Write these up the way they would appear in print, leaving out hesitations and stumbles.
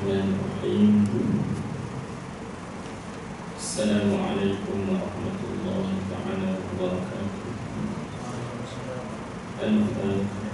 Bismillahirrahmanirrahim. Assalamualaikum warahmatullahi ta'ala wabarakatuh. Al-Fatihah.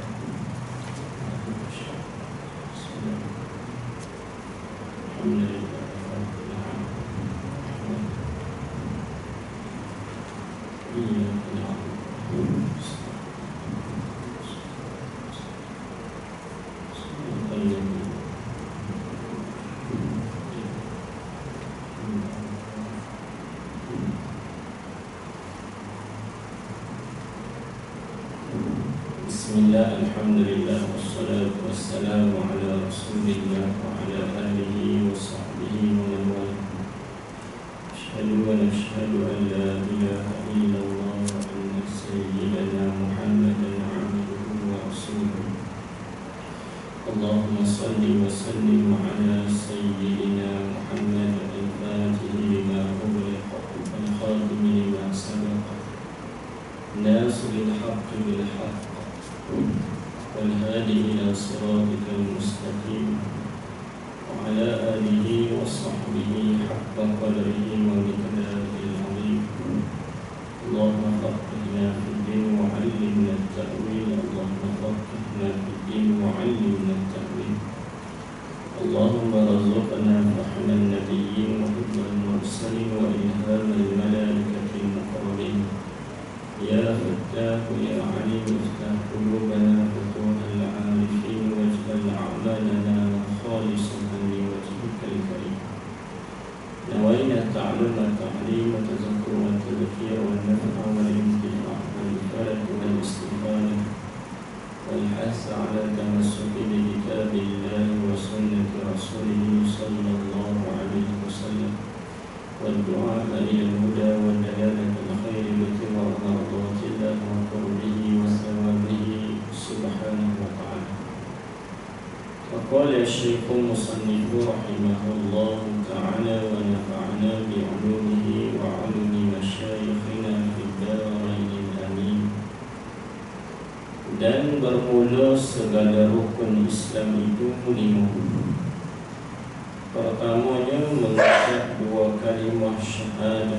Bismillah, alhamdulillah, wassalatu wassalamu ala rasulillah wa ala alihi wa sahbihi wa man wala. Asyhadu wa nashhadu an la ilaha illallah wa anna sayyidana Muhammadan abduhu wa rasuluhu. Allahumma salli wa sallim ala sayyidina Muhammad al-Fatihi lima ughliqa wal-khatimi lima sabaqa nasiril haqqi bil haqq والهادي إلى صراطك المستقيم وعلى آله وصحبه حق قدره ومقداره العظيم. اللهم فقهنا في الدين وعلمنا التأويل. اللهم فقهنا في الدين وعلمنا التأويل. اللهم رزقنا فهم النبيين وحفظ المرسلين وإلهام الملائكة المقربين. يا فتاح يا عليم افتح قلوبنا فتوح العارفين واجعل أعمالنا خالصا لوجهك الكريم. نوينا التعلم والتعليم والتذكر والتذكير والنفع والانتفاع والفرج والاستفادة والحث على التمسك بكتاب الله وسنة رسوله صلى الله عليه وسلم والدعاء إلى الهدى والدلالة الخير ابتغاء مرضات الله وقربه وثوابه سبحانه وتعالى. وقال الشيخ المصنف رحمه الله تعالى ونفعنا بعلومه وعلوم مشايخنا في الدارين الآمين. Dan bermula segala rukun Islam itu 5. Pertamanya mengucap 2 kalimah syahadah.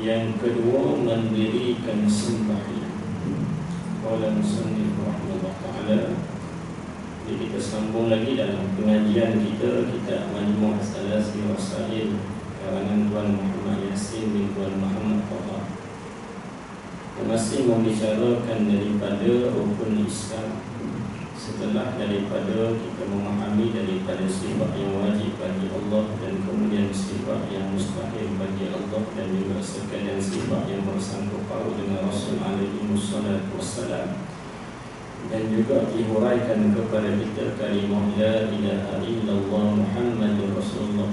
Yang kedua mendirikan sembahyang. Qala musannif rahimahullah taala. Jadi kita sambung lagi dalam pengajian kita kitab Majmu' As-Salasi Rasail karangan Tuan Muhammad Yasin bin Tuan Muhammad Taha. Masih membicarakan daripada rukun Islam. Setelah daripada kita memahami daripada sifat yang wajib bagi Allah dan kemudian sifat yang mustahil bagi Allah dan juga sekalian sifat yang bersangkut paut dengan Rasul alaihi wassalam, dan juga dihuraikan kepada kita kalimah la ilaha illallah Muhammadur Rasulullah.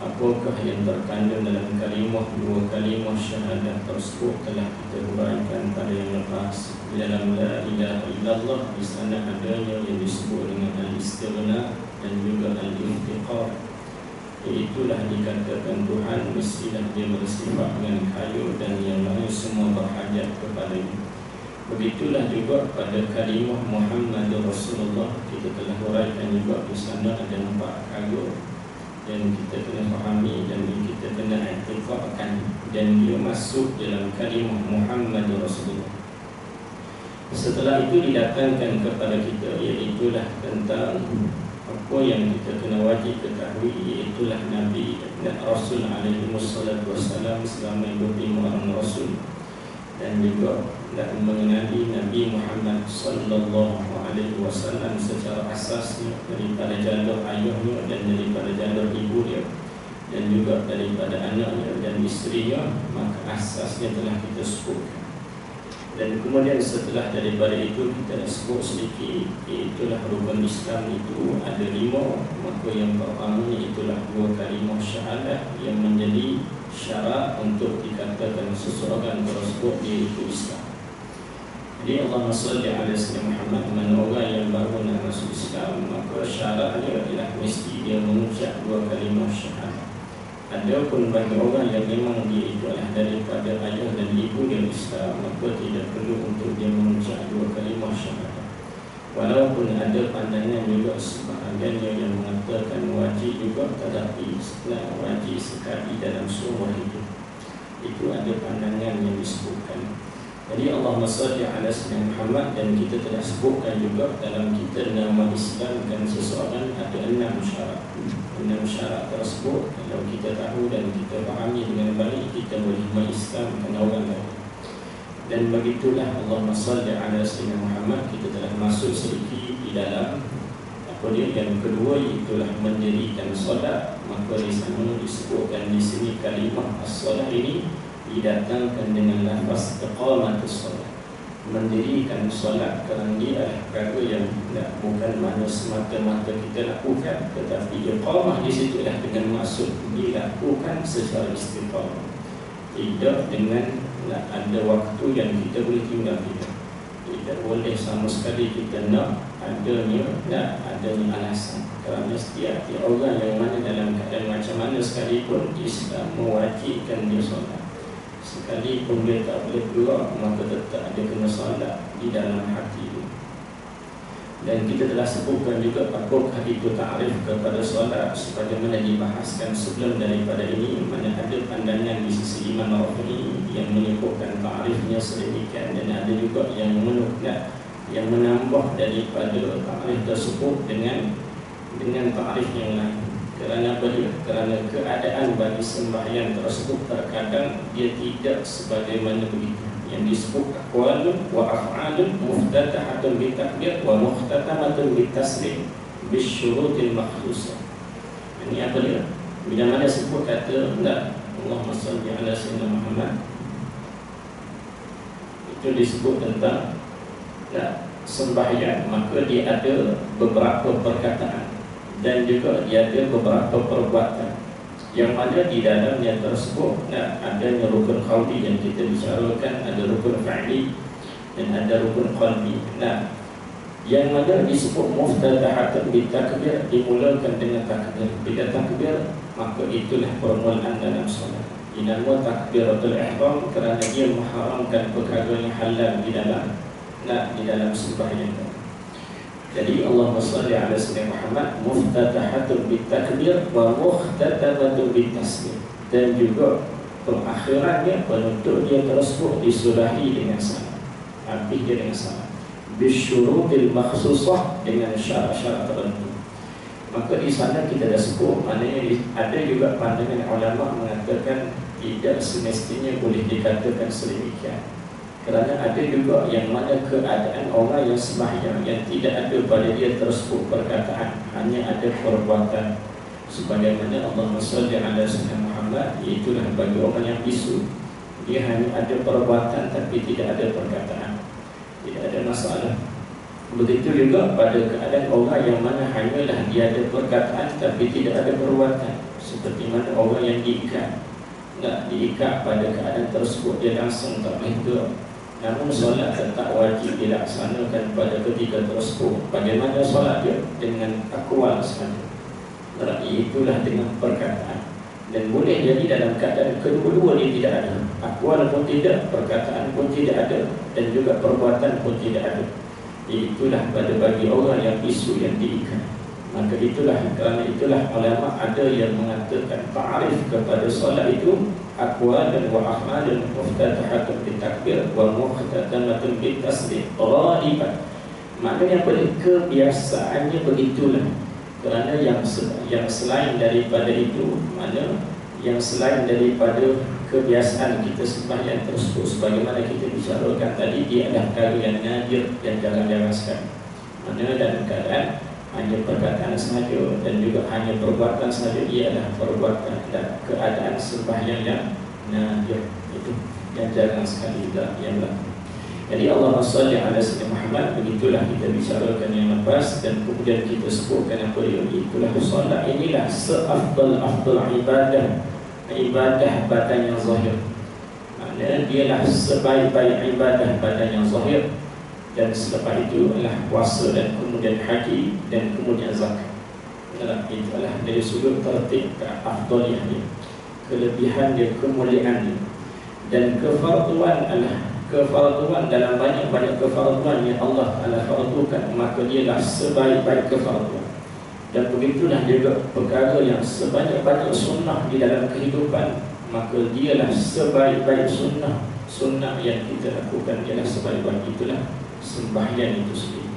Apakah yang terkandung dalam kalimah 2 kalimah syahadah tersebut telah kita huraikan pada yang lepas. Di dalam la ilaha illallah di sana adanya yang disebut dengan al-istighna dan juga al-intiqar. Iaitulah dikatakan Tuhan mestilah dia bersifat dengan kayu dan yang lain semua berhajat kepadanya. Begitulah juga pada kalimah Muhammadur Rasulullah kita telah huraikan juga di sana ada 4 kayu dan kita kena fahami dan kita kena i'tiqadkan dan dia masuk dalam kalimah Muhammadur Rasulullah. Setelah itu didatangkan kepada kita iaitulah tentang apa yang kita kena wajib ketahui, iaitulah Nabi dan Rasul alaihi wassalam selama 25 orang Rasul, dan juga dan mengenali Nabi Muhammad sallallahu alaihi wasallam secara asasnya daripada jalur ayahnya dan daripada jalur ibu dia dan juga daripada anaknya dan isterinya, maka asasnya telah kita sebutkan. Dan kemudian setelah daripada itu kita sebut sedikit, itulah rukun Islam itu ada 5. Maka yang pertamanya itulah 2 kalimah syahadah yang menjadi syarat untuk dikatakan seseorang tersebut dia itu Islam. Jadi Allahumma salli ala sayyidina Muhammad. Mana orang yang baru nak masuk Islam, maka syaratnya adalah mesti dia mengucap 2 kalimah syahadah. Adapun bagi orang yang memang dia itu adalah daripada ayah dan ibu dia Islam, maka tidak perlu untuk dia mengucap 2 kalimah syahadah. Walaupun ada pandangan juga sebahagiannya yang mengatakan wajib juga, tetapi wajib sekali dalam seumur hidup. Itu ada pandangan yang disebutkan. Jadi Allahumma salli ala sayyidina Muhammad, dan kita telah sebutkan juga dalam kita nama Islam dan seseorang ada 6 syarat. 6 syarat tersebut kalau kita tahu dan kita fahami dengan baik, kita boleh mengislamkan orang lain. Dan begitulah Allahumma salli ala sayyidina Muhammad, kita telah masuk sedikit di dalam apa dia yang kedua, itulah mendirikan solat. Maka di sana disebutkan di sini kalimah as-solat ini didatangkan dengan lafaz iqamatus solat, mendirikan solat, kerana dia adalah perkara yang bukan mana semata-mata kita lakukan, tetapi iqamah di situ adalah dengan maksud dilakukan secara istiqamah, tidak dengan ada waktu yang kita boleh tinggal. Tidak boleh sama sekali kita nak adanya alasan, kerana setiap orang yang mana dalam keadaan macam mana sekalipun Islam mewajibkan dia solat. Sekalipun dia tak boleh keluar, maka tetap ada kena solat di dalam hati itu. Dan kita telah sebutkan juga apakah itu ta'rif kepada solat, sebagaimana dibahaskan sebelum daripada ini. Mana ada pandangan di sisi Imam Rafi'i yang menyebutkan ta'rifnya sedemikian, dan ada juga yang menukar, yang menambah daripada ta'rif tersebut dengan ta'rif yang lain. Kerana apa dia? Kerana keadaan bagi sembahyang tersebut terkadang dia tidak sebagaimana begitu. Yang disebut aqwalun wa af'alun muftatahatun bitakbir wa muhtatamatun bitaslim bisyurutil makhsusah. Ini apa dia? Bila mana sebut kata enggak Allahumma salli ala sayyidina Muhammad, itu disebut tentang sembahyang, maka dia ada beberapa perkataan dan juga dia ada beberapa perbuatan yang mana di dalamnya tersebut adanya rukun qauli yang kita bicarakan, ada rukun fa'li dan ada rukun qalbi. Yang mana disebut muftatahatun bitakbir, dimulakan dengan takbir. Bila takbir, maka itulah permulaan dalam solat. Dinamakan takbiratul ihram kerana dia mengharamkan perkara yang halal di dalam sembahyang. Jadi Allahumma salli ala sayyidina Muhammad, muftatahatun bitakbir wa muhtatamatun bitaslim, dan juga pengakhirannya, penutup dia tersebut disurahi dengan salam, habis dia dengan salam, bisyurutil makhsusah, dengan syarat-syarat tertentu. Maka di sana kita dah sebut, maknanya ada juga pandangan ulama mengatakan tidak semestinya boleh dikatakan sedemikian. Kerana ada juga yang mana keadaan orang yang sembahyang yang tidak ada pada dia tersebut perkataan, hanya ada perbuatan. Sebagaimana Allahumma salli ala sayyidina Muhammad, itulah bagi orang yang bisu, dia hanya ada perbuatan tapi tidak ada perkataan, tidak ada masalah. Begitu juga pada keadaan orang yang mana hanyalah dia ada perkataan tapi tidak ada perbuatan, seperti mana orang yang diikat pada keadaan tersebut, dia langsung tak boleh gerak, namun solat tetap wajib dilaksanakan pada ketika tersebut. Bagaimana solat dia? Dengan akwal sahaja, itulah dengan perkataan. Dan boleh jadi dalam keadaan kedua-dua dia tidak ada, akwal pun tidak, perkataan pun tidak ada, dan juga perbuatan pun tidak ada. Itulah pada bagi orang yang bisu, yang diikat. Maka itulah, kerana itulah ulama ada yang mengatakan ta'rif kepada solat itu aqwal dan wa af'al dan muftatahatun bitakbir wa muhtatamatun bitaslim ghaliban. Maknanya pada kebiasaannya begitulah. Kerana yang selain daripada itu, mana yang selain daripada kebiasaan kita sembahyang tersebut, sebagaimana kita bicarakan tadi, dia adalah perkara yang nadir dan jarang-jarang sekali. Mana dalam keadaan hanya perkataan sahaja dan juga hanya perbuatan sahaja, ia adalah perbuatan dan keadaan sembahyang yang nadir, itu yang jarang sekali yang berlaku. Jadi Allahumma salli ala sayyidina Muhammad, begitulah kita bicarakan yang lepas, dan kemudian kita sebutkan apa dia, itulah solat. Inilah seafdal ibadah badan yang zahir. Maknanya dialah sebaik-baik ibadah badan yang zahir. Dan selepas itu adalah puasa, dan kemudian haji, dan kemudian zakat. Itu adalah dari sudut tertib afdaliyah dia, kelebihan dia, kemuliaan dia. Dan kefarduan adalah kefarduan dalam banyak-banyak kefarduan yang Allah Ta'ala fardukan, maka dialah sebaik-baik kefarduan. Dan begitulah juga perkara yang sebanyak-banyak sunnah di dalam kehidupan, maka dialah sebaik-baik sunnah. Sunnah yang kita lakukan ialah sebaik-baik, itulah sembahyang itu sendiri.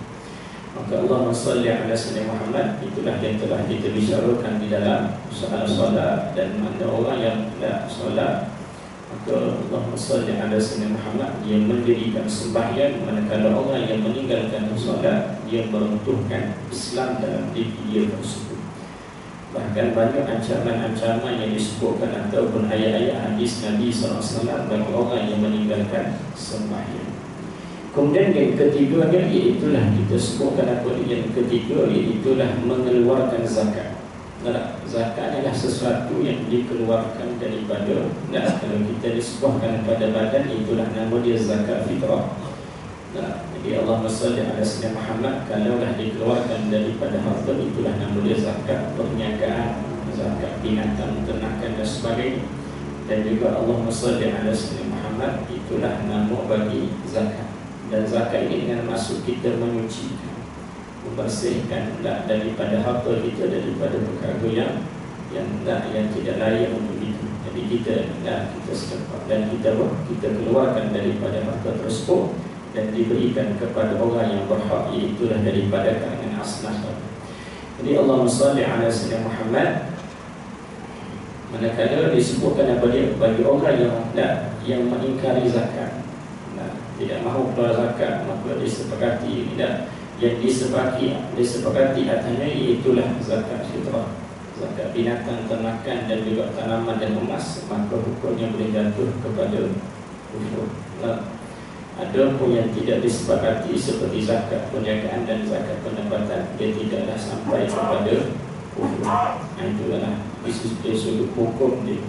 Maka Allahumma salli ala sayyidina Muhammad, itulah yang telah kita bicarakan di dalam solat. Dan mana orang yang tidak solat, maka Allahumma salli ala sayyidina Muhammad, dia mendirikan sembahyang. Manakala orang yang meninggalkan solat, dia meruntuhkan Islam dalam diri dia tersebut. Bahkan banyak ancaman-ancaman yang disebutkan ataupun ayat-ayat hadis Nabi SAW bagi orang yang meninggalkan sembahyang. Kemudian yang ketiganya, iaitulah kita sebutkan apa dia yang ketiga, iaitulah mengeluarkan zakat. Nah, zakat adalah sesuatu yang dikeluarkan daripada, kalau kita disebutkan pada badan, itulah nama dia zakat fitrah. Nah, jadi Allahumma salli ala sayyidina Muhammad, kalaulah dikeluarkan daripada harta, itulah nama dia zakat perniagaan, zakat binatang, ternakan dan sebagainya. Dan juga Allahumma salli ala sayyidina Muhammad, itulah nama bagi zakat. Dan zakat ini dengan maksud kita menyucikan, membersihkan daripada harta kita, daripada perkara yang tidak layak untuk itu. Jadi kita setempat dan kita keluarkan daripada harta tersebut dan diberikan kepada orang yang berhak, itulah daripada kalangan asnaf. Jadi Allahumma salli ala sayyidina Muhammad, manakala disebutkan apa dia bagi orang yang mengingkari zakat, tidak mahu keluar zakat, maka disepakati yang disepakati atasnya, itulah zakat fitrah, zakat binatang, ternakan dan juga tanaman dan emas, maka hukumnya boleh jatuh kepada kufur. Ada pun yang tidak disepakati seperti zakat perniagaan dan zakat pendapatan, dia tidaklah sampai kepada kufur. Itulah dari sudut hukum dia.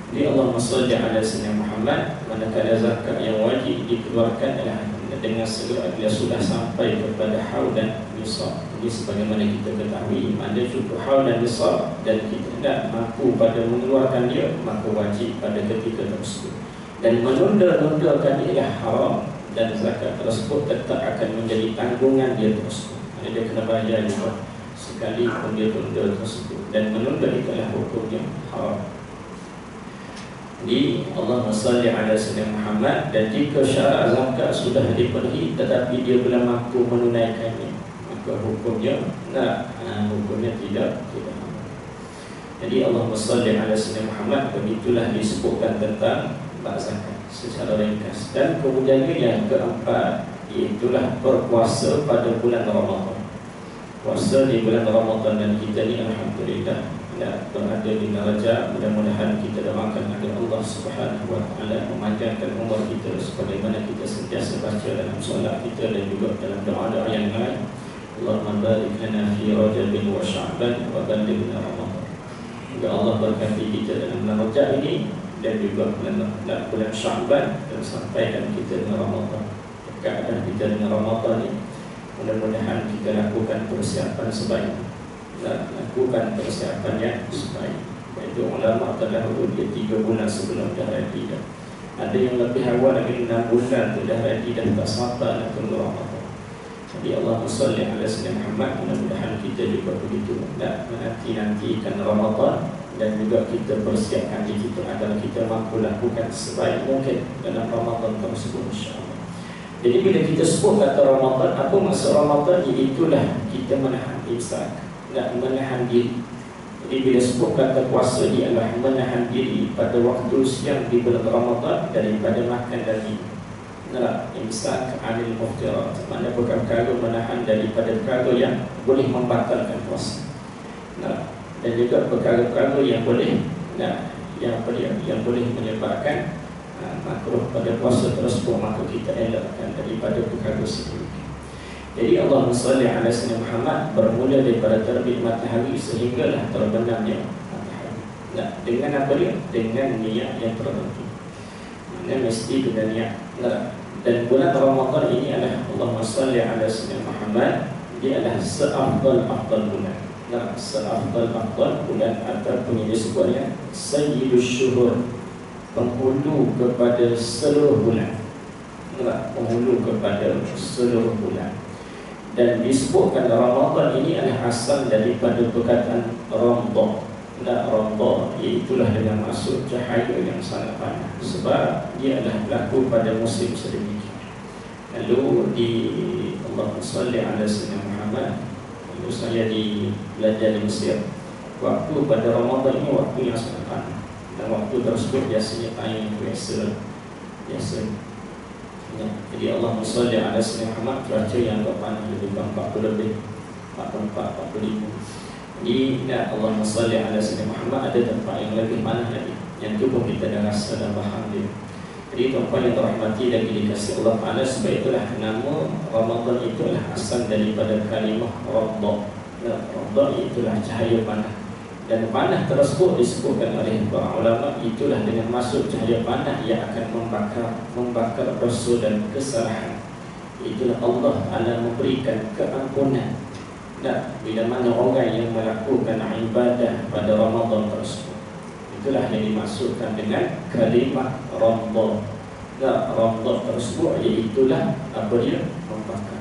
Jadi Allahumma salli ala sayyidina Muhammad, manakala zakat yang wajib dikeluarkan adalah dengan segera bila sudah sampai kepada haul dan nisab. Jadi sebagaimana kita ketahui, ada cukup haul dan nisab dan kita tidak mampu pada mengeluarkan dia, maka wajib pada ketika tersebut. Dan menunda-nundakan ialah haram, dan zakat tersebut tetap akan menjadi tanggungan dia tersebut. Dia kena bayar juga sekali pun dia tunda tersebut, dan menunda itu adalah hukumnya haram. Jadi Allahumma salli ala sayyidina Muhammad, dan jika syarat zakat sudah dipenuhi tetapi dia belum mampu menunaikannya, maka hukumnya hukumnya tidak. Jadi Allahumma salli ala sayyidina Muhammad, begitulah disebutkan tentang bab zakat secara ringkas. Dan kemudian yang keempat, iaitulah berpuasa pada bulan Ramadan. Puasa di bulan Ramadan, dan kita ni alhamdulillah berada di neraka. Mudah-mudahan kita doakan agar Allah Subhanahu wa taala memanjangkan umur kita sebagaimana kita sentiasa baca dalam solat kita dan juga dalam doa-doa yang lain. Allahumma barik lana fi Rajab wa Sya'ban wa ballighna Ramadan. Semoga Allah berkati kita dalam bulan Rajab ini dan juga bulan Sya'ban, dan sampaikan kita dengan Ramadan. Keadaan kita dengan Ramadan ini, mudah-mudahan kita lakukan persiapan sebaik, lakukan persiapan yang sebaik. Itu ulama terdahulu dia 3 bulan sebelum dah ready dah. Ada yang lebih awal lagi 6 bulan tu dah ready dah, tak semata nak tunggu Ramadan. Jadi Allahumma salli ala sayyidina Muhammad, mudah-mudahan kita juga begitu menanti-nantikan Ramadan, dan juga kita persiapkan diri kita agar kita mampu lakukan sebaik mungkin dalam Ramadan tersebut, insya-Allah. Jadi bila kita sebut kata Ramadan, apa maksud Ramadan? Iaitulah kita menahan imsak, menahan diri. Jadi bila sebut kata puasa, dia adalah menahan diri pada waktu siang di bulan Ramadan daripada makan dan minum. Imsak anil muftirat, makna perkara menahan daripada perkara yang boleh membatalkan puasa. Dan juga perkara-perkara yang boleh yang boleh menyebabkan makruh pada puasa tersebut, maka kita elakkan daripada perkara tersebut. Jadi Allahumma salli ala sayyidina Muhammad, bermula daripada terbit matahari sehinggalah terbenamnya matahari. Dengan apa dia? Dengan niat yang tertentu. Mesti dengan niat. Dan bulan Ramadan ini adalah Allahumma salli ala sayyidina Muhammad, dia adalah seafdal bulan. Seafdal bulan, ataupun yang disebutnya Sayyidus Syuhur, penghulu kepada seluruh bulan. menghulu kepada seluruh bulan. Dan disebutkan Ramadan ini adalah asal daripada perkataan Ramadan. Ramadan itulah dengan maksud cahaya yang sangat panas, sebab dia adalah berlaku pada musim sedemikian. Lalu di Allahumma salli ala sayyidina Muhammad, lalu saya belajar di Mesir, waktu pada Ramadan ini waktu yang sangat panas, dan waktu tersebut biasanya tayang biasa. Jadi Allahumma salli ala sayyidina Muhammad, cuaca yang panas lebih kurang 40 lebih 44-45. Jadi Allahumma salli ala sayyidina Muhammad ada tempat yang lebih panas lagi. Yang itu pun kita dah rasa dan faham dia. Jadi tuan-tuan yang terhormati dan dikasihi Allah Ta'ala, sebab itulah nama Ramadan itulah asal daripada kalimah Ramadan. Ramadan itulah cahaya panas. Dan panas tersebut disebutkan oleh para ulama itulah dengan maksud cahaya panas yang akan membakar dosa dan kesalahan. Itulah Allah akan memberikan keampunan. Dan bila mana orang yang melakukan ibadah pada Ramadan tersebut, itulah yang dimaksudkan dengan kalimah Ramadan. Ramadan tersebut iaitulah apa dia? Membakar.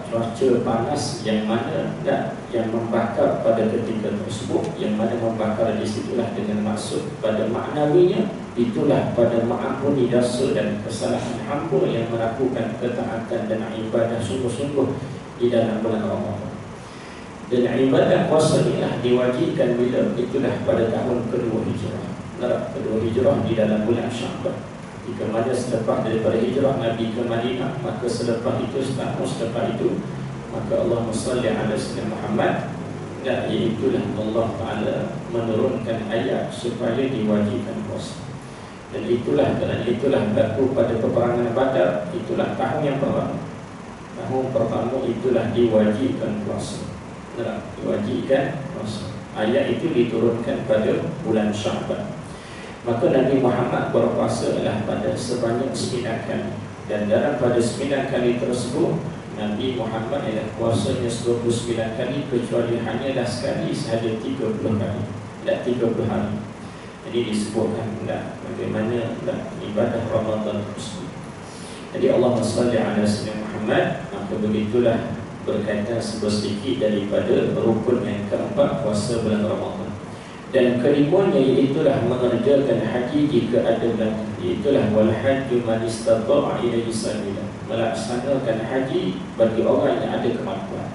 Cuaca panas yang mana yang membakar pada ketika tersebut, yang mana membakar di situlah dengan maksud pada maknawinya itulah pada mengampuni dosa dan kesalahan hamba yang melakukan ketaatan dan ibadah sungguh-sungguh di dalam bulan Ramadan. Dan ibadah puasa inilah diwajibkan bila itulah pada tahun kedua hijrah. Kedua hijrah di dalam bulan Sya'ban. Jika mana selepas daripada hijrah Nabi ke Madinah, maka selepas itu setahun selepas itu, maka Allahumma salli ala sayyidina Muhammad, dan iaitulah Allah Ta'ala menurunkan ayat supaya diwajibkan puasa. Dan itulah berlaku pada peperangan Badar. Itulah tahun yang pertama. Tahun pertama itulah diwajibkan puasa. Diwajibkan puasa. Ayat itu diturunkan pada bulan Sya'ban. Maka Nabi Muhammad berpuasa adalah pada sebanyak 9 kali. Dan dalam pada 9 kali tersebut, Nabi Muhammad adalah puasanya 29 kali, kecuali hanyalah sekali sahaja 30 kali. Tak 30 hari. Jadi disebutkan bagaimana ibadah Ramadan tersebut. Jadi Allahumma salli ala sayyidina Muhammad, maka begitulah berkaitan sedikit daripada rukun yang keempat puasa bulan Ramadan. Dan kelimanya iaitulah mengerjakan haji jika ada belanja. Iaitulah wal hajju man istata'a ilaihi sabila, melaksanakan haji bagi orang yang ada kemampuan.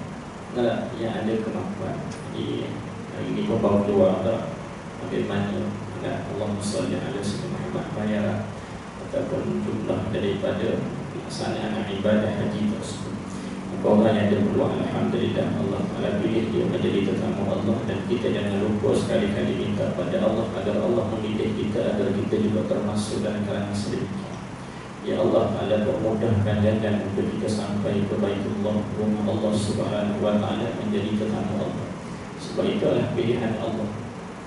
Yang ada kemampuan. Jadi hari ini pun baru keluar bagaimana Allahumma salli ala sayyidina Muhammad bayar ataupun jumlah daripada pelaksanaan ibadah haji tersebut. Orang yang ada peluang, alhamdulillah Allah Ta'ala pilih dia menjadi tetamu Allah. Dan kita jangan lupa sekali-kali minta pada Allah agar Allah memilih kita, agar kita juga termasuk dalam kalangan sedemikian. Ya Allah Ta'ala permudahkan jalan untuk kita sampai ke Baitullah, rumah Allah Subhanahu Wa Ta'ala, menjadi tetamu Allah. Sebab itu adalah pilihan Allah.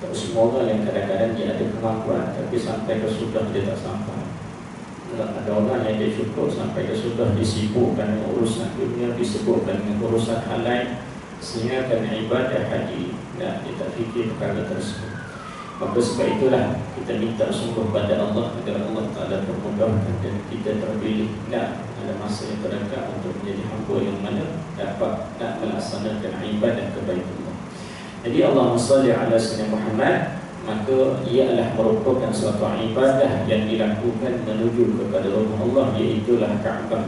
Tak semua orang yang kadang-kadang dia ada kemampuan, tapi sampai ke sudah dia tak sampai. Ada orang yang dia cukup sampai dia sudah disibukkan dengan urusan dunia, disibukkan dengan urusan hal lain, sehingga kan ibadah haji dia tak fikir perkara tersebut. Maka sebab itulah kita minta sungguh pada Allah agar Allah Ta'ala permudahkan dan kita terpilih ada masa yang terdekat untuk menjadi hamba yang mana dapat melaksanakan ibadah kebaik-Allah. Jadi Allahumma salli ala sayyidina Muhammad, maka ia adalah merupakan suatu ibadah yang dilakukan menuju kepada rumah Allah, iaitulah Kaabah,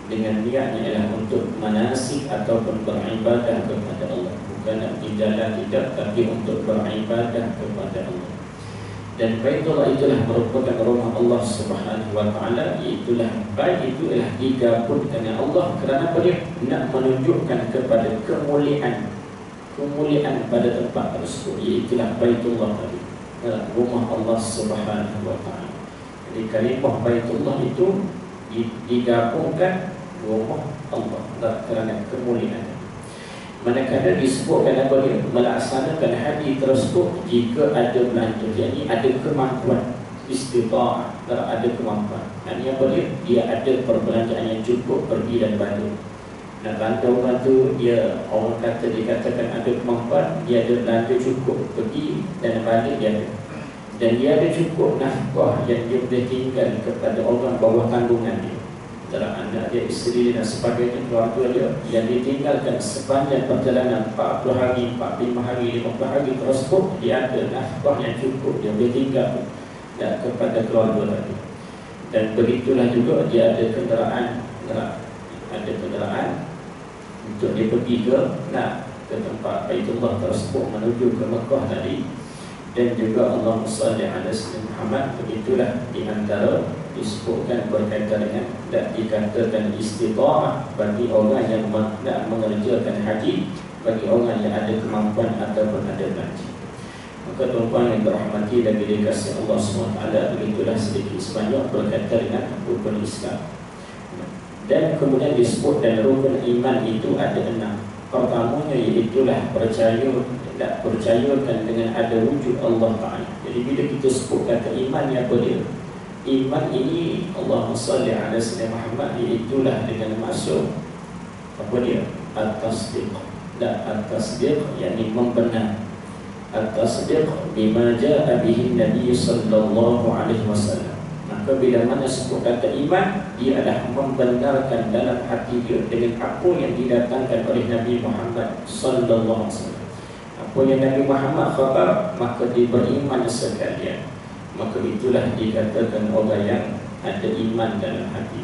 dengan niatnya ialah untuk manasik ataupun beribadah kepada Allah, bukan nak berjalan tidak, tapi untuk beribadah kepada Allah. Dan Baitullah itulah merupakan rumah Allah Subhanahu Wa Ta'ala. Itulah bait itu ialah digabungkan dengan Allah kerana dia nak menunjukkan kepada kemuliaan pada tempat tersebut, iaitulah Baitullah tadi, rumah Allah Subhanahu Wa Ta'ala. Jadi kalimah Baitullah itu digabungkan rumah Allah kerana kemuliaan. Manakala disebutkan apa dia melaksanakan haji tersebut jika ada belanja, jadi ada kemampuan, istita'ah, ada kemampuan. Maknanya apa dia ada perbelanjaan yang cukup pergi dan balik. Nak bantu orang tu, orang dikatakan ada kemampuan, dia ada belanja cukup pergi dan balik dia ada. Dan dia ada cukup nafkah yang dia boleh tinggal kepada orang bawah tanggungan dia. antara anak dia, isteri dia dan sebagainya, keluarga dia yang ditinggalkan sepanjang perjalanan 40 hari, 45 hari, 50 hari tersebut, dia ada nafkah yang cukup, dia boleh tinggal kepada keluarga tadi. Dan begitulah juga dia ada kenderaan untuk dia pergi ke tempat Baitullah tersebut, menuju ke Mekah tadi. Dan juga Allahumma salli ala sayyidina Muhammad, begitulah di antara disebutkan berkaitan dengan dan dikatakan istita'ah bagi orang yang mengerjakan haji, bagi orang yang ada kemampuan ataupun ada belanja. Maka tuan-tuan yang dirahmati dan dikasihi Allah SWT, begitulah sedikit sebanyak berkaitan dengan rukun Islam. Dan kemudian disebut dan rukun iman itu ada 6. Pertamanya iaitulah percayakan dengan ada wujud Allah Ta'ala. Jadi bila kita sebut kata iman, apa dia? Iman ini Allahumma salli ala sayyidina Muhammad, iaitulah dengan maksud apa dia? At-tasdiq. At-tasdiq yakni membenar. At-tasdiq bima ja'a bihi Nabi sallallahu alaihi wasallam. Maka bila mana sebut kata iman, dia adalah membenarkan dalam hati dia dengan apa yang didatangkan oleh Nabi Muhammad sallallahu alaihi wasallam. Apa yang Nabi Muhammad khabar, maka dia beriman sekalian. Maka itulah dikatakan orang yang ada iman dalam hati.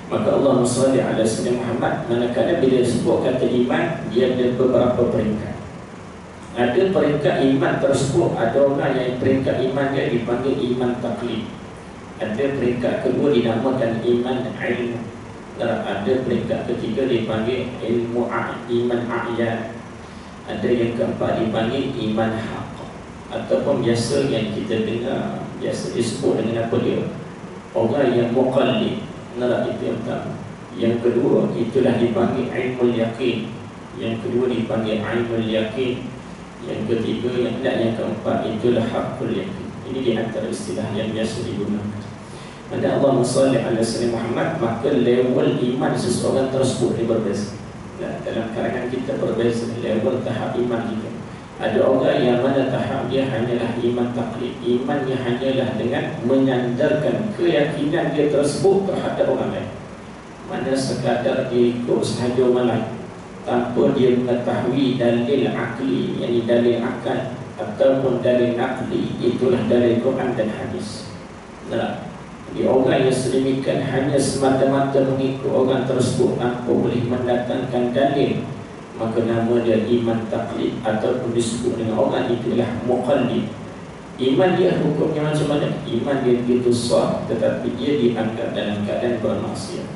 Maka Allahumma salli ala sayyidina Muhammad, manakala bila sebut kata iman, dia ada beberapa peringkat. Ada peringkat iman tersebut, ada orang yang peringkat iman dia dipanggil iman taklid. Ada peringkat kedua dinamakan iman ilmu. Ada peringkat ketiga dipanggil ilmu iman a'yan. Ada yang keempat dipanggil iman haq, ataupun biasa yang kita dengar biasa disebut dengan apa dia? Orang yang muqallid. Itu yang pertama. Yang kedua itulah dipanggil ilmu yakin. Yang kedua dipanggil ilmu yakin. Yang ketiga, yang keempat itulah haqqul yakin. Ini di antara istilah yang biasa digunakan. Pada Allahumma salli ala sayyidina Muhammad, maka level iman seseorang tersebut dia berbeza. Dalam kalangan kita berbeza level tahap iman kita. Ada orang yang mana tahap dia hanyalah iman taklid. Imannya hanyalah dengan menyandarkan keyakinan dia tersebut terhadap orang lain. Mana sekadar dia ikut sahaja orang lain, tanpa dia mengetahui dalil akli, yakni dalil akal ataupun dalil akli, itulah dalil Quran dan hadis. Jadi orang yang sedemikian hanya semata-mata mengikut orang tersebut tanpa boleh mendatangkan dalil, maka nama dia iman taklid ataupun disebut dengan orang itulah muqallid. Iman dia hukumnya macam mana? Iman dia begitu sah, tetapi dia dianggap dalam keadaan bermaksiat,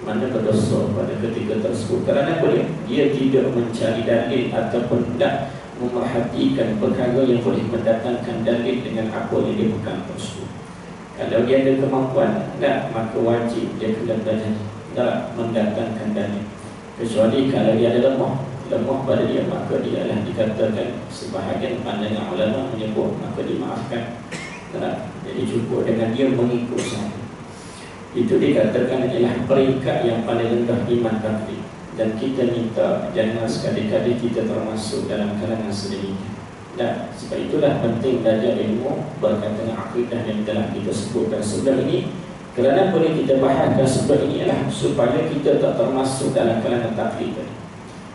mana berdosa pada ketika tersebut. Kerana apa dia? Dia tidak mencari dalil ataupun tidak memerhatikan perkara yang boleh mendatangkan dalil dengan apa yang dia pegang tersebut. Kalau dia ada kemampuan, maka wajib dia kena belajar mendatangkan dalil. Kecuali kalau dia ada lemah pada dia, maka dia adalah dikatakan sebahagian pandangan ulama menyebut, maka dimaafkan. Jadi cukup dengan dia mengikut sahaja. Itu dikatakan ialah peringkat yang paling rendah iman taklid. Dan kita minta jangan sekali-kali kita termasuk dalam kalangan sedemikian. Dan sebab itulah penting belajar ilmu berkaitan dengan akidah yang telah kita sebutkan sebelum ini. Kerana boleh kita bahaskan sebelum ini ialah supaya kita tak termasuk dalam kalangan taklid tadi.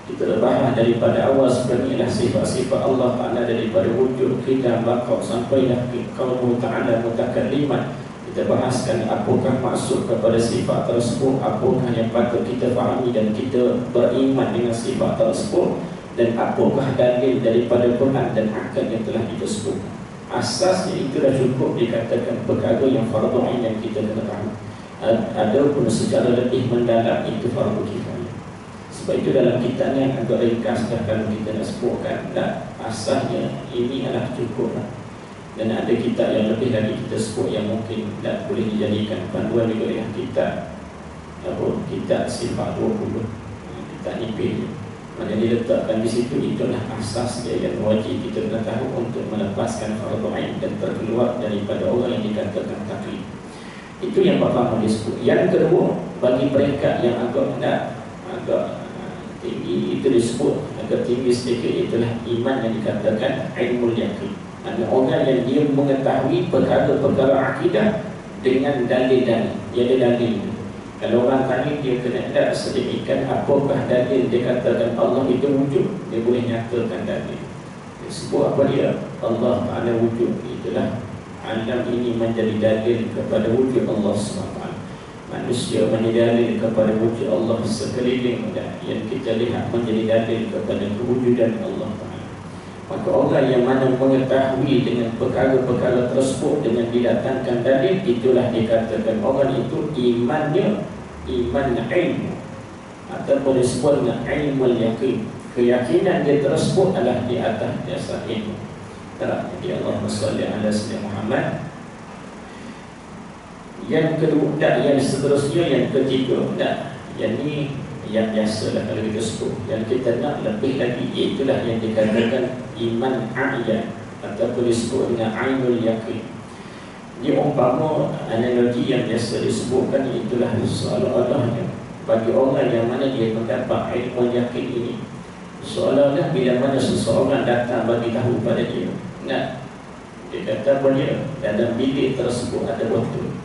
Kita bahas daripada awal sebelum ini ialah sifat-sifat Allah Ta'ala, daripada wujud, kita bakau sampailah qauluhu ta'ala mutakalliman. Kita bahaskan apakah maksud kepada sifat tersebut, apakah yang patut kita fahami dan kita beriman dengan sifat tersebut, dan apakah dalil daripada Quran dan akal yang telah kita sebut. Asasnya itu dah cukup dikatakan perkara yang fardu ain yang kita kena tahu. Ada pun secara lebih mendalam itu fardu kifayah. Sebab itu dalam kitab yang agak ringkas kalau kita nak sebutkan, asasnya ini adalah cukup. Dan ada kitab yang lebih lagi kita sebut yang mungkin tak boleh dijadikan panduan juga, yang kitab sifat 20, kitab nipih. Mana diletakkan di situ, itulah asas dia yang wajib kita kena tahu untuk melepaskan fardu ain dan terkeluar daripada orang yang dikatakan taklid. Itu yang pertama disebut. Yang kedua, bagi peringkat yang agak tinggi, itu disebut agak tinggi sedikit, itulah iman yang dikatakan ilmu yakin. Ada orang yang dia mengetahui perkara-perkara akidah dengan dalil-dalil. Dia ada dalil. Kalau orang tanya dia kena tak sedemikian, apakah dalil dia katakan Allah itu wujud? Dia boleh nyatakan dalil. Dia sebut apa dia? Allah Ta'ala wujud. Itulah alam ini menjadi dalil kepada wujud Allah SWT. Manusia menjadi dalil kepada wujud Allah sekeliling, dan yang kita lihat menjadi dalil kepada kewujudan Allah Ta'ala. Maka orang yang mana mengetahui dengan perkara-perkara tersebut dengan didatangkan dalil, itulah dikatakan orang itu imannya iman ilmu, ataupun disebut dengan ilmu yakin. Keyakinan dia tersebut adalah di atas dasar ilmu. Jadi Allahumma salli ala sayyidina Muhammad. Yang kedua, yang seterusnya, yang ketiga, yang ni yang biasalah kalau kita sebut. Yang kita nak lebih lagi, itulah yang dikatakan iman a'yan, ataupun disebut dengan ainul yakin. Dia umpama analogi yang biasa disebutkan, itulah seolah-olahnya bagi orang yang mana dia mendapat ilmu yakin ini, seolah-olah bila mana seseorang datang bagi tahu pada dia, dia kata boleh dalam bilik tersebut ada botol,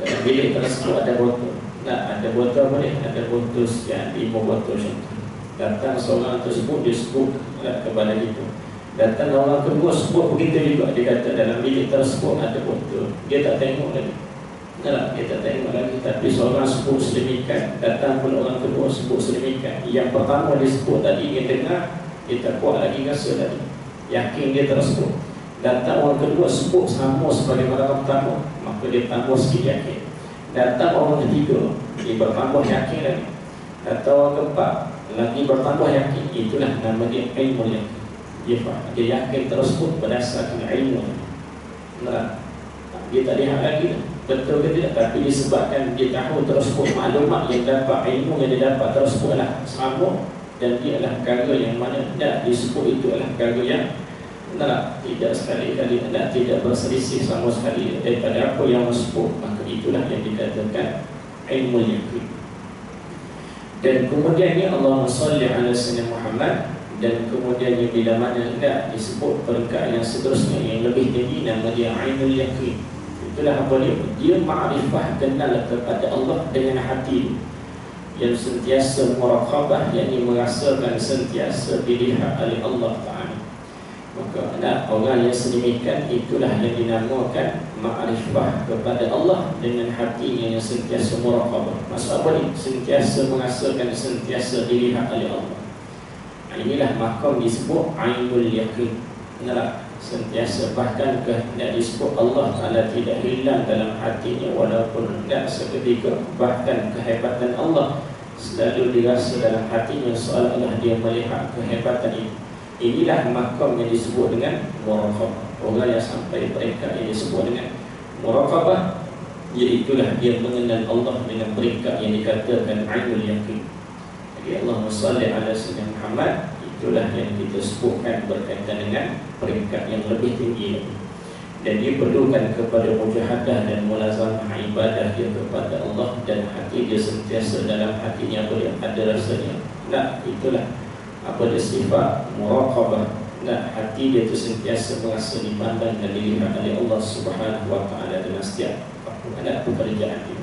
dalam bilik tersebut ada botol. Ada botol boleh, ada botol sekian, 5 botol contoh. Datang seorang tersebut, dia sebut kepada itu. Datang orang kedua sebut begitu juga. Dia kata dalam bilik tersebut ada botol. Dia tak tengok lagi. Dia tak tengok lagi. Tapi seorang sebut sedemikian, datang pula orang kedua sebut sedemikian. Yang pertama dia sebut tadi, dia dengar, dia tak kuat lagi rasa tadi, yakin dia tersebut. Datang orang kedua sebut sama sebagaimana orang pertama, maka dia tambah sikit yakin. Datang orang ketiga, dia bertambah yakin lagi. Datang orang keempat, lagi bertambah yakin. Itulah nama dia ilmu yakin. Dia yakin tersebut berdasarkan ilmu. Dia tak lihat lagi betul ke tidak, tapi disebabkan dia tahu tersebut maklumat yang dapat, ilmu yang dia dapat tersebut adalah sama, dan dia adalah perkara yang mana tidak disebut itu adalah perkara yang tidak sekali-kali, tidak berselisih sama sekali daripada apa yang disebut. Maka itulah yang dikatakan ilmu yakin. Dan kemudiannya Allahumma salli ala sayyidina Muhammad. Dan kemudiannya bila mana tidak disebut peringkat yang seterusnya yang lebih tinggi, nama dia ainul yakin. Itulah apa dia? Dia ma'rifah, kenal kepada Allah dengan hati yang sentiasa muraqabah, yakni merasakan sentiasa dilihat oleh Allah Ta'ala. Maka orang yang sedemikian, itulah yang dinamakan ma'rifah kepada Allah dengan hatinya yang sentiasa muraqabah. Maksud apa ni? Sentiasa merasakan, sentiasa dilihat oleh Allah. Inilah makam disebut ainul yakin. Sentiasa, bahkan tidak disebut Allah Ta'ala tidak hilang dalam hatinya walaupun tidak seketika. Bahkan kehebatan Allah selalu dirasa dalam hatinya, seolah-olah dia melihat kehebatan itu. Inilah makam yang disebut dengan muraqabah. Orang yang sampai peringkat yang disebut dengan muraqabah, iaitulah dia mengenal Allah dengan peringkat yang dikatakan ainul yakin. Jadi Allahumma salli ala sayyidina Muhammad. Itulah yang kita sebutkan berkaitan dengan peringkat yang lebih tinggi. Dan dia perlukan kepada mujahadah dan mulazamah ibadah dia kepada Allah, dan hati dia sentiasa dalam hatinya boleh ada rasanya. Itulah apa dia sifat muraqabah. Hati dia itu sentiasa merasa dipandang dan dilihat oleh Allah Subhanahu wa Ta'ala dalam setiap pekerjaan dia.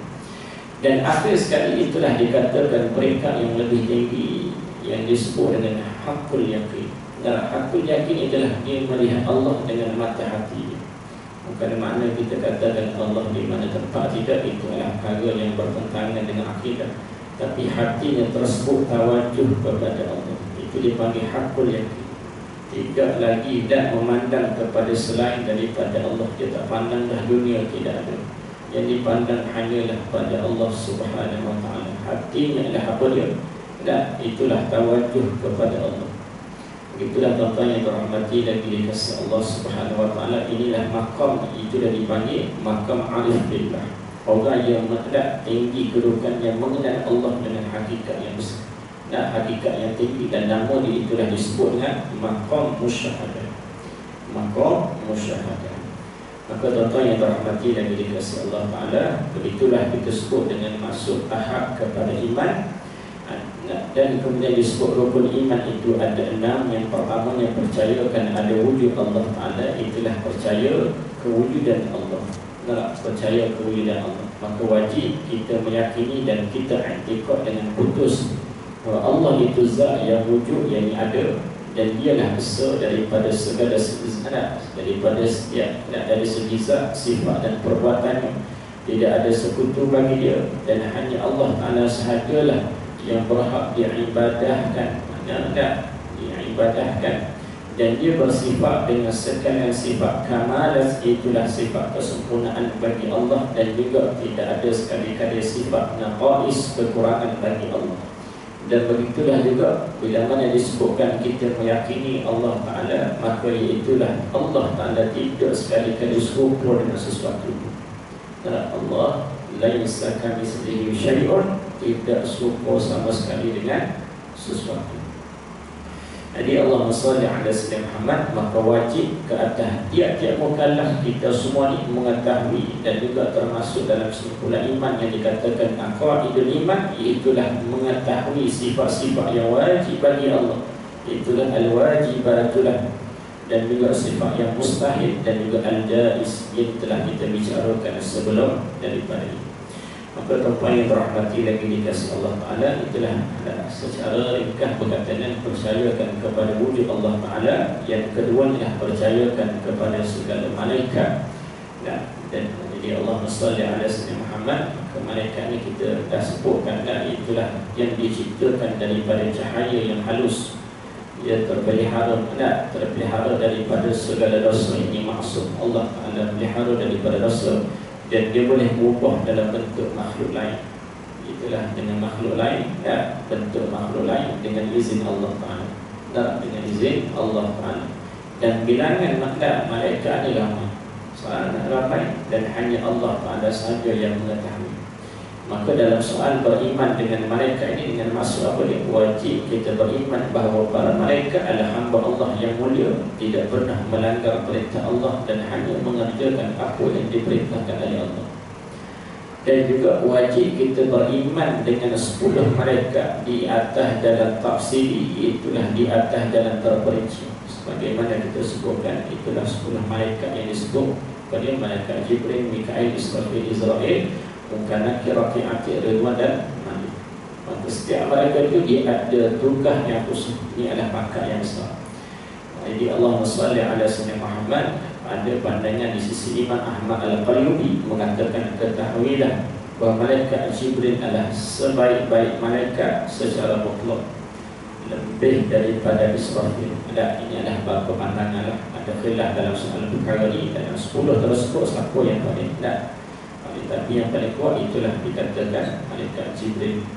Dan akhir sekali itulah dikatakan peringkat yang lebih tinggi yang disebut dengan hakul yakin. Hakul yakin adalah dia melihat Allah dengan mata hati. Bukan makna kita katakan Allah di mana tempat, tidak. Itu adalah perkara yang bertentangan dengan akidah. Tapi hatinya tersebut tawajuh kepada Allah, itu dipanggil hakul yakin. Tidak lagi tidak memandang kepada selain daripada Allah. Dia tak pandang dah dunia, tidak ada. Yang dipandang hanyalah pada Allah Subhanahu wa Ta'ala. Hatinya adalah apa dia? Itulah tawajuh kepada Allah. Begitulah tuan-tuan yang dirahmati dan dikasihi Allah Subhanahu wa Ta'ala. Inilah makam, itulah dipanggil makam arif billah. Orang yang tinggi kedudukan, yang mengenal Allah dengan hakikat yang besar, hakikat yang tinggi, dan nama dia itulah disebut dengan makam musyahadah. Makam musyahadah. Maka tuan-tuan yang dirahmati dan dikasihi Allah Ta'ala, begitulah kita sebut dengan masuk tahap kepada iman. Dan kemudian disebut rukun iman itu ada 6. Yang pertama, yang percayakan ada wujud Allah Ta'ala, itulah percaya kewujudan Allah. percaya kewujudan Allah. Maka wajib kita meyakini dan kita i'tiqad dengan putus bahawa Allah itu zat yang wujud, yang ada, dan dialah besar daripada segala zat, daripada dari segi zat, sifat dan perbuatannya. Tidak ada sekutu bagi dia, dan hanya Allah Ta'ala sahajalah yang berhak diibadahkan. Diibadahkan, dan dia bersifat dengan sekalian sifat kamalah, itulah sifat kesempurnaan bagi Allah, dan juga tidak ada sekali-kali sifat naqais, kekurangan bagi Allah. Dan begitulah juga bila mana disebutkan kita meyakini Allah Ta'ala, maka itulah Allah Ta'ala tidak sekali-kali serupa dengan sesuatu. Allah laisa kamitslihi syai'un, tidak serupa sama sekali dengan sesuatu. Jadi Allahumma salli ala sayyidina Muhammad, maka wajib ke atas tiap-tiap mukallaf kita semua ni mengetahui, dan juga termasuk dalam sekumpulan iman yang dikatakan aqaidul iman, itulah mengetahui sifat-sifat yang wajib bagi Allah, itulah al-wajibatulah, dan juga sifat yang mustahil, dan juga al-jaiz yang telah kita bicarakan sebelum daripada ini. Maka tuan-tuan yang berahmati lagi dikasihi Allah Ta'ala, itulah secara ringkas berkaitan percayakan kepada wujud Allah Ta'ala. Yang kedua ialah percayakan kepada segala malaikat. Dan jadi Allahumma salli ala sayyidina Muhammad, ke malaikat ni kita dah sebutkan, itulah yang diciptakan daripada cahaya yang halus, ia terpelihara daripada segala dosa. Ini maksud Allah Ta'ala pelihara daripada dosa, dan dia boleh berubah dalam bentuk makhluk lain. Itulah dengan makhluk lain, bentuk makhluk lain dengan izin Allah Ta'ala, dengan izin Allah Ta'ala. Dan bilangan malaikat ni sangat ramai, dan hanya Allah Ta'ala sahaja yang mengetahui. Maka dalam soal beriman dengan malaikat ini, dengan maksud apa dia? Wajib kita beriman bahawa para malaikat adalah hamba Allah yang mulia, tidak pernah melanggar perintah Allah, dan hanya mengerjakan apa yang diperintahkan oleh Allah. Dan juga wajib kita beriman dengan 10 malaikat di atas dalam tafsiri, itulah di atas dalam terperinci. Sebagaimana kita sebutkan, itulah 10 malaikat yang disebut pada malaikat Jibril, Mikail, Israfil, Israel, Mungkana, Kiraki, Atik, Ridwan dan Malik. Maka setiap mereka itu dia ada tugas yang khusus. Ini adalah bakat yang besar. Jadi Allahumma salli ala sayyidina Muhammad. Ada pandangan di sisi Imam Ahmad Al-Qayyubi mengatakan, ketahuilah bahawa malaikat Jibril adalah sebaik-baik malaikat secara mutlak, lebih daripada Israfil. Ini adalah beberapa pandangan lah. Ada khilaf dalam soal perkara ini, dan 10 tersebut siapa yang paling tapi yang paling kuat itulah dikatakan malaikat Jibril.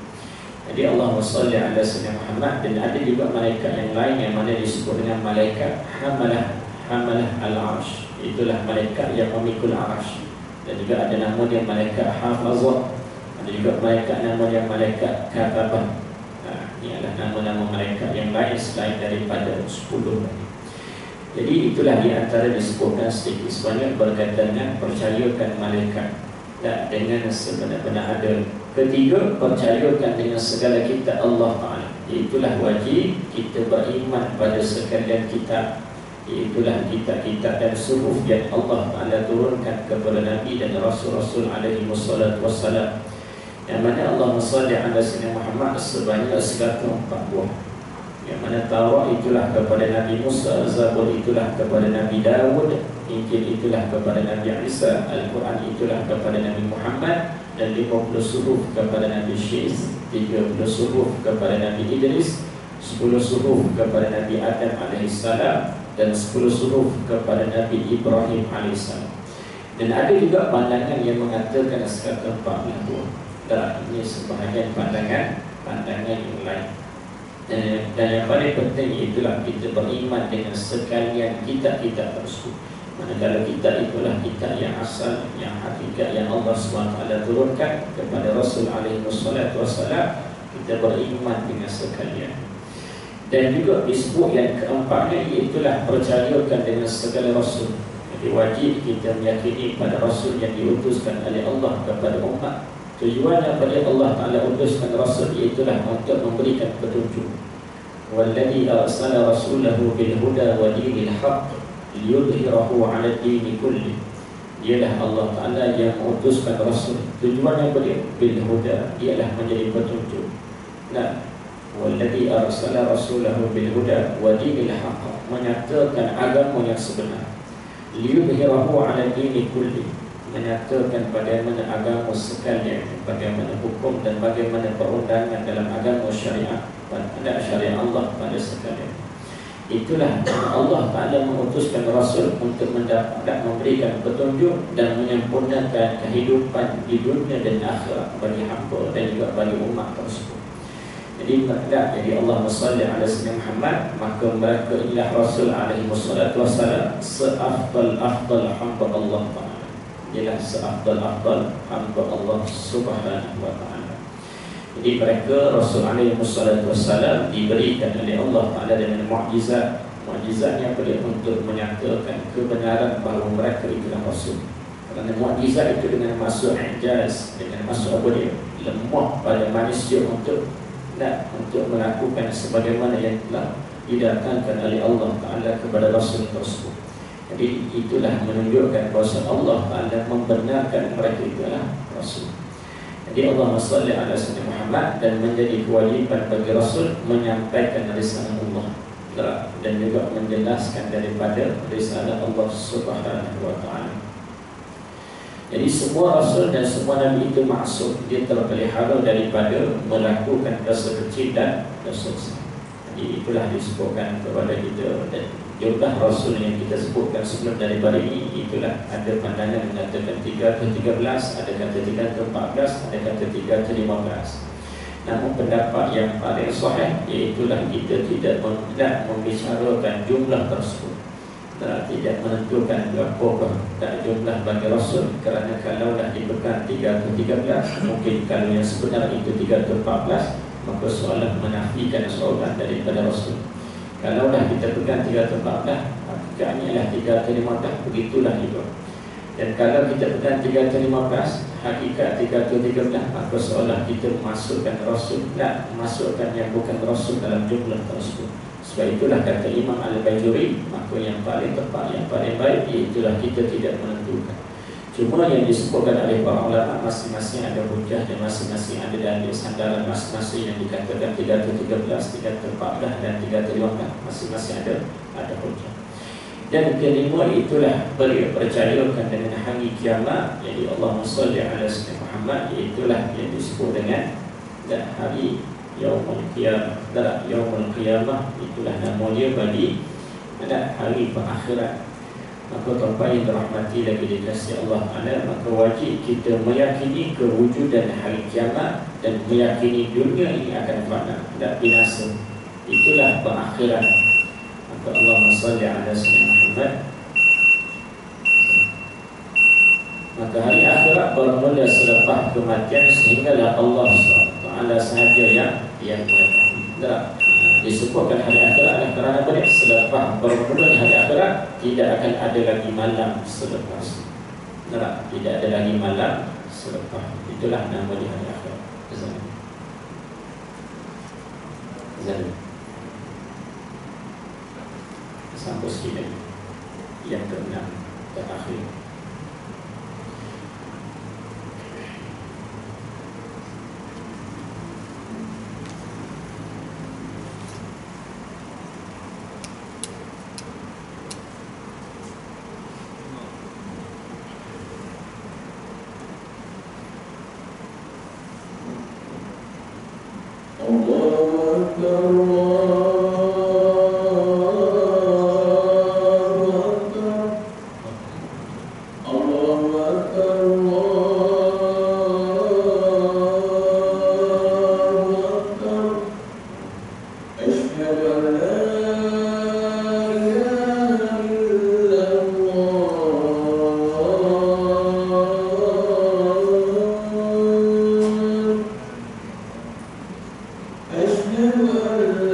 Jadi Allahumma salli ala sayyidina Muhammad. Dan ada juga malaikat yang lain yang mana disebut dengan malaikat hamalah al-arsh, itulah malaikat yang memikul arsh. Dan juga ada nama dia malaikat hafazah, ada juga nama dia malaikat katabah. Ini adalah nama-nama malaikat yang lain selain daripada 10 tadi. Jadi itulah di antara disebutkan sedikit sebanyak berkaitan dengan percayakan malaikat dengan sebenar-benar ada. Ketiga, percayakan dengan segala kitab Allah Ta'ala. Itulah wajib kita beriman pada sekalian kitab. Itulah kitab-kitab dan suhuf yang Allah Ta'ala turunkan kepada Nabi dan Rasul-Rasul alaihi wassalam, yang mana Allah salli ala sayyidina Muhammad sebanyak 104 buah. Yang mana Taurat itulah kepada Nabi Musa, Zabur itulah kepada Nabi Dawud, Injil itulah kepada Nabi Isa, Al-Quran itulah kepada Nabi Muhammad, dan 50 suhuf kepada Nabi Syis, 30 suhuf kepada Nabi Idris, 10 suhuf kepada Nabi Adam alaihissalam, dan 10 suhuf kepada Nabi Ibrahim alaihissalam. Dan ada juga pandangan yang mengatakan 114 buah. Dan ini sebahagian pandangan yang lain. Dan yang paling penting itulah kita beriman dengan sekalian kitab-kitab tersebut. Manakala kitab itulah kitab yang asal, yang hakikat, yang Allah SWT turunkan kepada Rasul alaihi wassalam, kita beriman dengan sekalian. Dan juga disebut yang keempatnya, iaitulah percayakan dengan segala Rasul. Jadi wajib kita meyakini pada Rasul yang diutuskan oleh Allah kepada umat. Tujuan daripada Allah Ta'ala utuskan Rasul iaitulah untuk memberikan petunjuk. Walladhi arsala rasulahu bil huda wa dinil haqq liyudhhirahu 'ala ad-din kulli. Ialah Allah Ta'ala yang mengutuskan Rasul. Tujuannya bil huda, ialah menjadi petunjuk. Nah, walladzi arsala rasulahu bil huda wa dinil haqq, menyatakan agama yang sebenar. Liyudhhirahu 'ala dini kulli, menyatakan bagaimana agama sekalian, bagaimana hukum dan bagaimana perundangan dalam agama syariat pada syariat Allah pada sekalian. Itulah Allah Ta'ala mengutuskan Rasul untuk memberikan petunjuk dan menyempurnakan kehidupan di dunia dan akhirat bagi hamba dan juga bagi umat tersebut. Jadi Allah salli ala sayyidina Muhammad, maka mereka ialah Rasul alaihi wassalam seafdal hamba Allah Ta'ala. Ialah seafdal hamba Allah Subhanahu wa Ta'ala. Jadi mereka Rasul alaihi wassalam diberikan oleh Allah Ta'ala dengan mukjizat. Mukjizatnya untuk menyatakan kebenaran bahawa mereka itulah Rasul. Kerana mukjizat itu dengan masuk ijaz, dengan masuk lemah pada manusia untuk melakukan sebagaimana yang telah didatangkan oleh Allah Ta'ala kepada Rasul tersebut. Jadi itulah menunjukkan bahawa Allah Ta'ala membenarkan mereka itulah Rasul. Jadi Allah salli ala sayyidina Muhammad, dan menjadi kewajiban bagi Rasul menyampaikan risalah Allah dan juga menjelaskan daripada risalah Allah Subhanahu wa Ta'ala. Jadi semua Rasul dan semua Nabi itu maksum, dia terpelihara daripada melakukan dosa kecil dan dosa besar. Jadi itulah disebutkan kepada kita. Dan jumlah Rasul yang kita sebutkan sebelum daripada ini, itulah ada pandangan mengatakan 3 ke 13, ada kata 3 ke 14, ada kata 3 ke 15. Namun pendapat yang paling sahih, iaitulah kita tidak membicarakan jumlah tersebut, tidak menentukan berapa jumlah bagi Rasul. Kerana kalau dah dipegang 3 ke 13, mungkin kalau yang sebenar itu 3 ke 14, maka soalan menafikan seorang daripada Rasul. Kalau dah kita pegang 3 ke 14, hakikatnya ialah 3 ke 15, begitulah juga. Dan kalau kita pegang 3 ke 15, hakikat 3 ke 13, maka seolah kita masukkan Rasul, masukkan yang bukan Rasul dalam jumlah tersebut. Sebab itulah kata Imam Al-Bajuri, maka yang paling tepat, yang paling baik, itulah kita tidak menentukan. Cuma yang disebutkan oleh para ulama, masing-masing ada hujah dan masing-masing ada dalil sandaran masing-masing yang dikatakan 3 ke 13, 3 ke 14 dan 3 ke 15, masing-masing ada hujah. Dan kelima itulah percayakan dengan hari kiamat. Jadi Allah salli ala sayyidina Muhammad, itulah yang disebut dengan hari Yaumul Qiyamah. Yaumul Qiyamah itulah nama dia bagi hari perakhiran. Maka tuan-tuan yang dirahmati lagi dikasihi Allah Ta'ala, maka wajib kita meyakini kewujudan hari kiamat dan meyakini dunia ini akan fana, tidak binasa. Itulah perakhiran. Maka Allahumma salli ala sayyidina Muhammad. Maka hari akhirat bermula selepas kematian, sehinggalah Allah Ta'ala sahaja yang mengetahui. Disebutkan hari akhirat kerana apa? Selepas bermula hari akhirat, tidak akan ada lagi malam selepas. Tidak ada lagi malam selepas. Itulah nama di hari akhirat. Sampai sini yang ke-6 terakhir. أشهد أن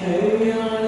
حي على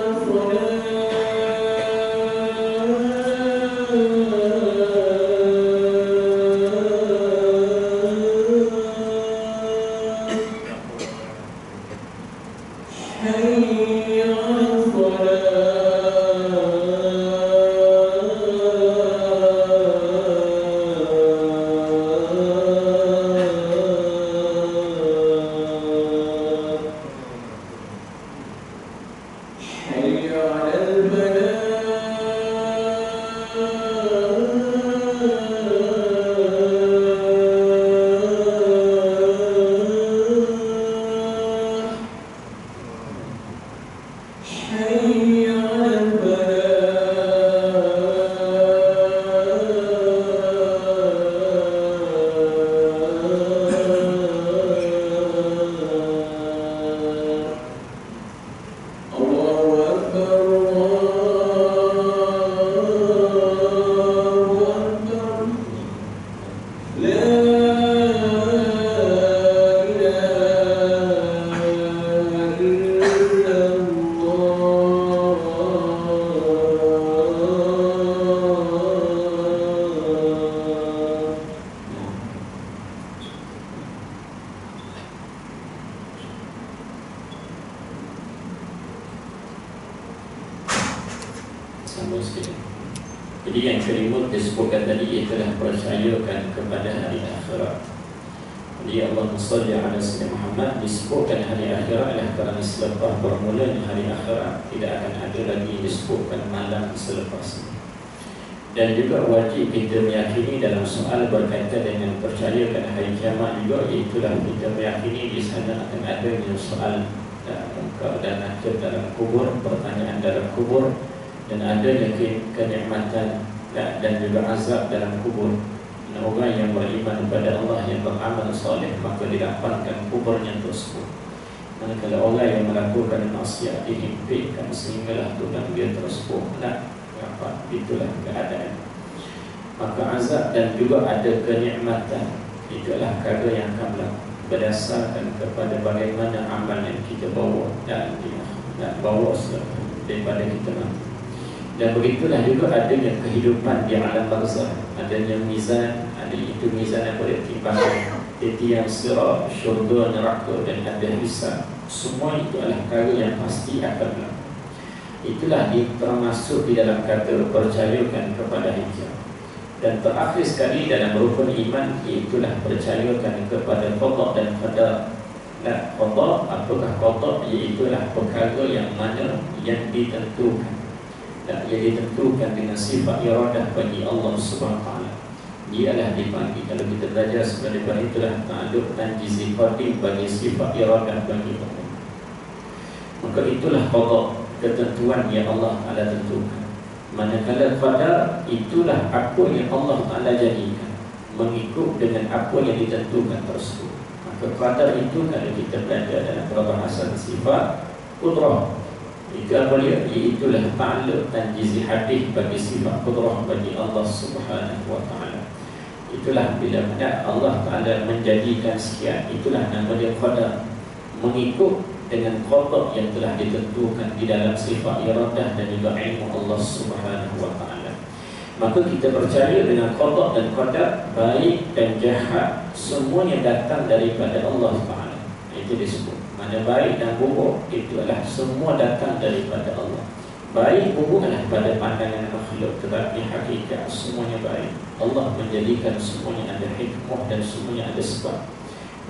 Jadi yang kelima disebutkan tadi ialah percayakan kepada hari akhirat. Jadi Allah salli ala Sayyidina Muhammad disebutkan hari akhirat adalah kerana selepas bermulanya hari akhirat tidak akan ada lagi disebutkan malam selepas. Dan juga wajib kita meyakini dalam soal berkaitan dengan percayakan hari kiamat juga, itulah kita meyakini di sana akan adanya soal dan nakir dalam kubur, pertanyaan dalam kubur, dan adanya kenikmatan dan juga azab dalam kubur. Dan orang yang beriman kepada Allah yang beramal soleh maka dilapangkan kuburnya tersebut. Manakala orang yang melakukan maksiat dihimpikan sehinggalah tulang dia tersebut nak apa, itulah keadaan. Maka azab dan juga ada kenikmatan, itulah kadar yang akan berlaku berdasarkan kepada bagaimana amal yang kita bawa dan bawa daripada kita nanti. Dan begitulah juga adanya kehidupan di alam barzakh, adanya mizan, ada itu mizan yang boleh timbangan, titian sirat, syurga, neraka, dan ada hisab. Semua itu adalah perkara yang pasti akan berlaku. Itulah termasuk di dalam kata percayakan kepada hijab. Dan terakhir sekali dalam rukun iman, itulah percayakan kepada qada dan qadar. Dan qada, apakah qada? Iaitulah perkara yang mana yang ditentukan, yang ditentukan dengan sifat iradah bagi Allah Subhanahu Wa Taala. Dia adalah dipanggil, kalau kita belajar sebenarnya itulah ta'alluq tanjizi qadim bagi sifat iradah bagi Allah. Maka itulah qada, ketentuan yang Allah Taala tentukan. Manakala qadar, itulah apa yang Allah Taala jadikan mengikut dengan apa yang ditentukan tersebut. Maka qadar itu kalau kita belajar dalam perbahasan sifat qudrah, itu apa dia? Itulah ta'alluq tanjizi hadis bagi sifat qudrah bagi Allah Subhanahu Wa Taala. Itulah bila mana Allah Taala menjadikan sekian, itulah nama dia qadar, mengikut dengan qada yang telah ditentukan di dalam sifat iradah dan juga ilmu Allah Subhanahu Wa Taala. Maka kita percaya dengan qada dan qadar, baik dan jahat, semuanya datang daripada Allah Taala. Itu disebut mana baik dan buruk itu adalah semua datang daripada Allah. Baik buruk adalah pada pandangan makhluk, tetapi hakikat semuanya baik. Allah menjadikan semuanya ada hikmah dan semuanya ada sebab.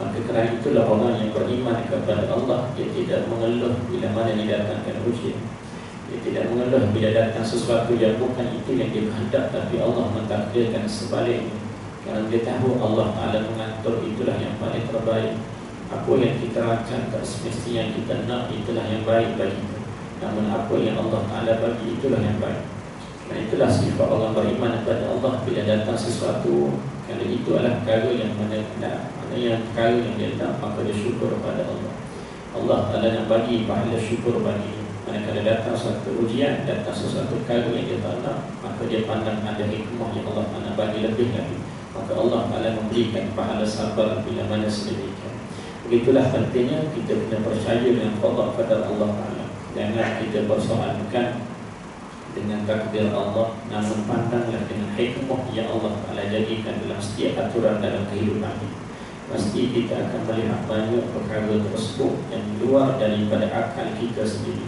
Maka kerana itulah orang yang beriman kepada Allah, dia tidak mengeluh bila mana didatangkan ujian. Dia tidak mengeluh bila datang sesuatu yang bukan itu yang dia kehendak, tapi Allah mentakdirkan sebaliknya. Kerana dia tahu Allah Ta'ala mengatur itulah yang paling terbaik. Apa yang kita rancangkan semestinya yang kita nak itulah yang baik bagi kita. Namun apa yang Allah Ta'ala bagi itulah yang baik. Dan itulah sifat orang beriman kepada Allah. Bila datang sesuatu, kalau itu adalah perkara yang mana yang perkara yang dia nak, maka dia syukur kepada Allah. Allah Ta'ala nak bagi pahala syukur bagi. Manakala datang suatu ujian, datang sesuatu perkara yang dia tak nak, maka dia pandang ada hikmah yang Allah Ta'ala bagi lebih lagi. Maka Allah Ta'ala memberikan pahala sabar bila mana sedemikian. Begitulah pentingnya kita kena percaya dengan qada qadar Allah Ta'ala. Jangan kita persoalkan dengan takdir Allah, namun pandanglah dengan hikmah yang Allah Ta'ala jadikan dalam setiap aturan dalam kehidupan ini. Pasti kita akan melihat banyak perkara tersebut yang luar daripada akal kita sendiri.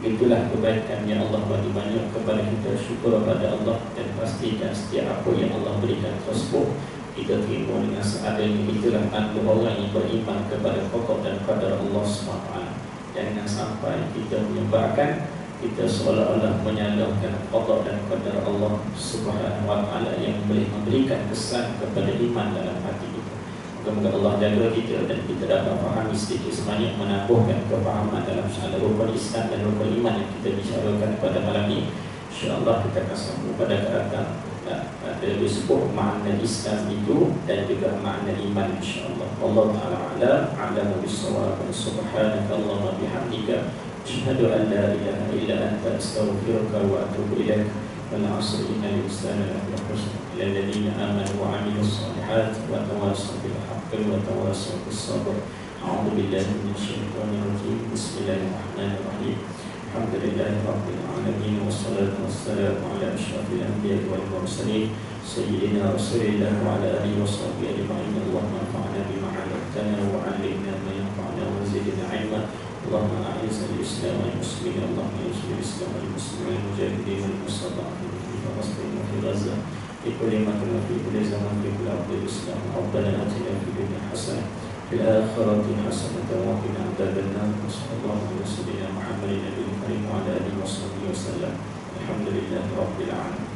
Begitulah kebaikan yang Allah bagi banyak kepada kita. Syukur kepada Allah dan pastikan setiap apa yang Allah berikan tersebut kita terima dengan seadanya. Itulah tanda orang yang beriman kepada pokok dan qadar Allah SWT. Jangan sampai kita menyebabkan kita seolah-olah menyalahkan qada dan qadar Allah Subhanahu wa taala yang boleh memberikan kesan kepada iman dalam hati kita. Moga-moga Allah jaga kita dan kita dapat fahami sedikit sebanyak, menambahkan kefahaman dalam soal rukun Islam dan rukun iman yang kita bicarakan pada malam ini. InsyaAllah kita akan sambung pada kata ada disebut makna Islam itu dan juga makna iman, insyaAllah. Allah Ta'ala a'lamu bis-shawab. Subhanaka Allahumma bihamdika asyhadu an la ilaha illa anta astaghfiruka wa atubu ilaik. Wal 'asri innal insana lafi khusr illa alladziina aamanu wa 'amilus shalihaati wa tawassaw bil haqqi wa tawassaw bis sabr. A'udzu billahi minasy syaithaanir rajiim. Bismillahirrahmanirrahim. Alhamdulillahi rabbil alamin wassalatu wassalamu ala asyrafil anbiya'i wal mursalin sayyidina Rasulillah wa ala alihi washabbihi ajma'in. Allahumma anfa'na bima 'allamtana wa 'allimna ma yanfa'una wa zidna 'ilma. اللهم أعز الإسلام والمسلمين. اللهم أعز الإسلام والمسلمين المجاهدين والمستضعفين في فلسطين وفي غزة في كل مكان وفي كل زمان في كل أرض الإسلام. ربنا آتنا في الدنيا حسنة في الآخرة حسنة وقنا عذاب النار. وصلى الله على سيدنا محمد النبي الكريم وعلى آله وصحبه وسلم. الحمد لله رب العالمين.